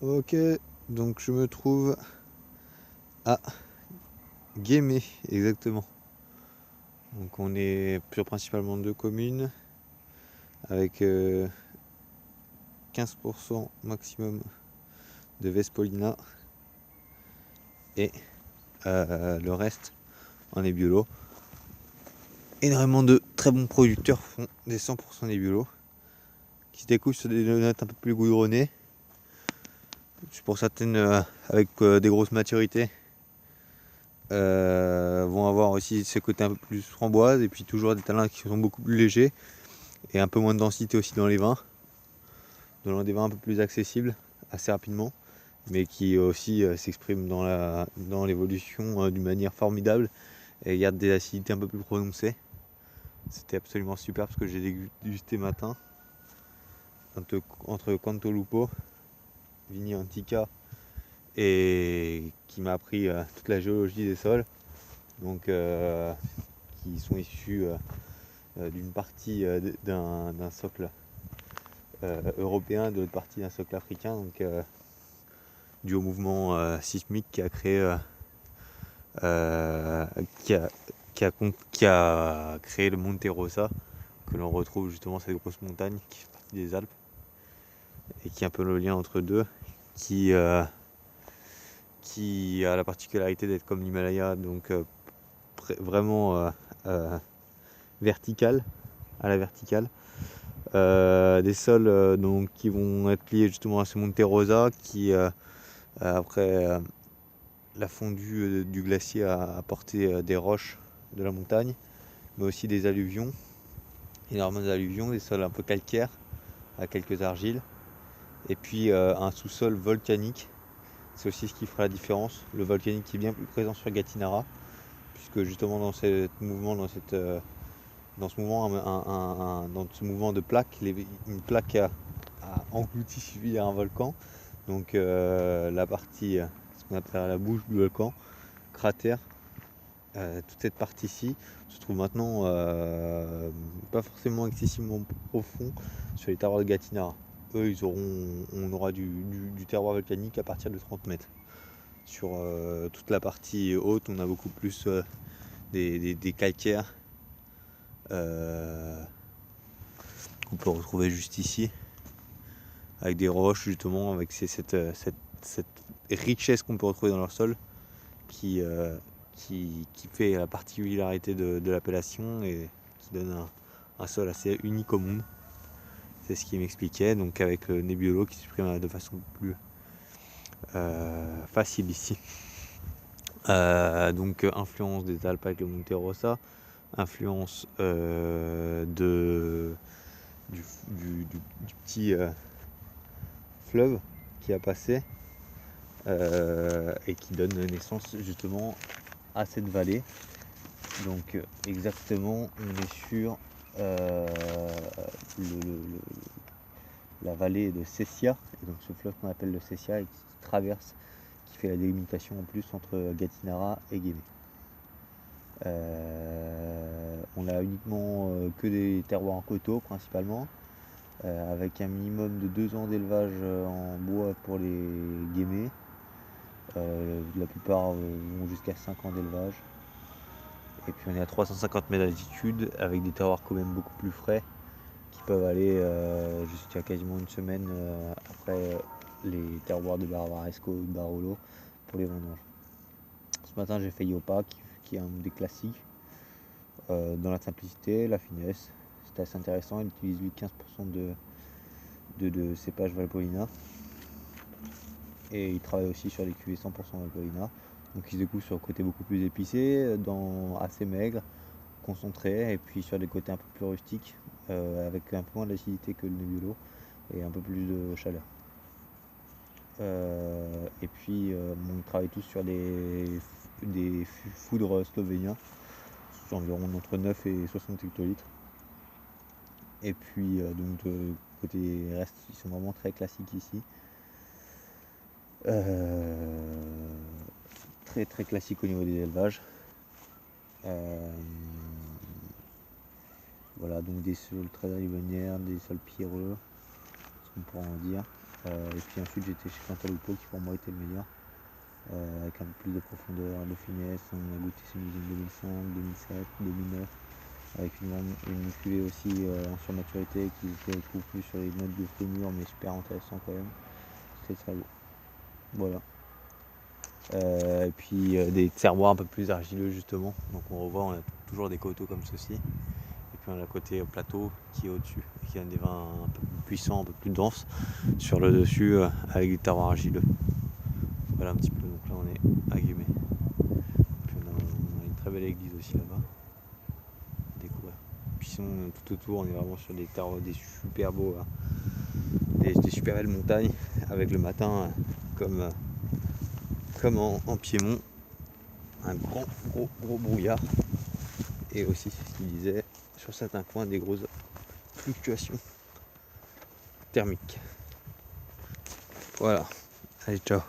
Ok, donc je me trouve à Guémé, exactement. Donc on est sur principalement deux communes avec 15% maximum de Vespolina et le reste en est biolo. Énormément de très bons producteurs font des 100% des biolos qui se découlent sur des notes un peu plus goudronnées. Pour certaines avec des grosses maturités vont avoir aussi ce côté un peu plus framboise et puis toujours des talents qui sont beaucoup plus légers et un peu moins de densité aussi dans les vins, donnant des vins un peu plus accessibles assez rapidement, mais qui aussi s'expriment dans l'évolution d'une manière formidable et gardent des acidités un peu plus prononcées. C'était absolument super parce que j'ai dégusté matin entre Cantolupo, Vigny Antica et qui m'a appris toute la géologie des sols, donc qui sont issus d'une partie d'un socle européen, de l'autre partie d'un socle africain, donc dû au mouvement sismique qui a créé qui a, qui a créé le Monte Rosa, que l'on retrouve justement cette grosse montagne qui fait partie des Alpes et qui est un peu le lien entre deux, qui a la particularité d'être comme l'Himalaya, donc vraiment vertical, à la verticale. Des sols donc, qui vont être liés justement à ce Monte Rosa qui après la fondue du glacier a apporté des roches de la montagne, mais aussi des alluvions, énormément d'alluvions, des sols un peu calcaires à quelques argiles, et puis un sous-sol volcanique. C'est aussi ce qui fera la différence, le volcanique qui est bien plus présent sur Gattinara, puisque justement dans ce mouvement, dans ce mouvement de plaques, une plaque a englouti suivi un volcan, donc la partie, ce qu'on appelle la bouche du volcan, cratère, toute cette partie-ci se trouve maintenant pas forcément excessivement profond sur les terroirs de Gattinara. Eux, on aura du terroir volcanique à partir de 30 mètres. Sur toute la partie haute, on a beaucoup plus des calcaires qu'on peut retrouver juste ici, avec des roches justement, avec cette richesse qu'on peut retrouver dans leur sol qui fait la particularité de l'appellation et qui donne un sol assez unique au monde. C'est ce qu'il m'expliquait, donc avec le Nebbiolo qui s'exprime de façon plus facile ici. Donc influence des Alpes avec le Monte Rosa, influence du petit fleuve qui a passé et qui donne naissance justement à cette vallée. Donc exactement, on est sur la vallée de Sesia, et donc ce fleuve qu'on appelle le Sesia et qui traverse, qui fait la délimitation en plus entre Gattinara et Guémé. On a uniquement que des terroirs en coteaux principalement, avec un minimum de 2 ans d'élevage en bois pour les Guémés. La plupart vont jusqu'à 5 ans d'élevage. Et puis on est à 350 mètres d'altitude avec des terroirs quand même beaucoup plus frais qui peuvent aller jusqu'à quasiment une semaine après les terroirs de Barbaresco ou de Barolo pour les vendanges. Ce matin j'ai fait Yopa qui est un des classiques dans la simplicité, la finesse. C'était assez intéressant, il utilise lui 15% de cépage Valpollina et il travaille aussi sur les cuvées 100% Valpollina. Donc il se découvre sur le côté beaucoup plus épicé, assez maigre, concentré, et puis sur des côtés un peu plus rustiques, avec un peu moins d'acidité que le Nebbiolo et un peu plus de chaleur. Et puis on travaille tous sur des foudres slovéniens, environ entre 9 et 60 hectolitres. Et puis donc côté reste, ils sont vraiment très classiques ici. Très très classique au niveau des élevages. Voilà, donc des sols très alluvionnaires, des sols pierreux, ce qu'on pourra en dire. Et puis ensuite j'étais chez Cantalupo qui pour moi était le meilleur, avec un peu plus de profondeur, de finesse. On a goûté ces usines 2005, 2007, 2009, avec une cuvée aussi en surmaturité qui se retrouve plus sur les notes de fruits mûrs mais super intéressant quand même. C'était très beau. Voilà. Et puis des terroirs un peu plus argileux justement. Donc on revoit, on a toujours des coteaux comme ceci. Et puis on a le côté plateau qui est au-dessus, qui a des vins un peu plus puissants, un peu plus denses sur le dessus avec du terroir argileux. Voilà un petit peu, donc là on est à Guémet. Puis on a une très belle église aussi là-bas. Découvrir. Puis sinon tout autour on est vraiment sur des terroirs, des super beaux, des super belles montagnes avec le matin comme en Piémont, un gros brouillard. Et aussi, c'est ce qu'il disait, sur certains coins, des grosses fluctuations thermiques. Voilà, allez ciao.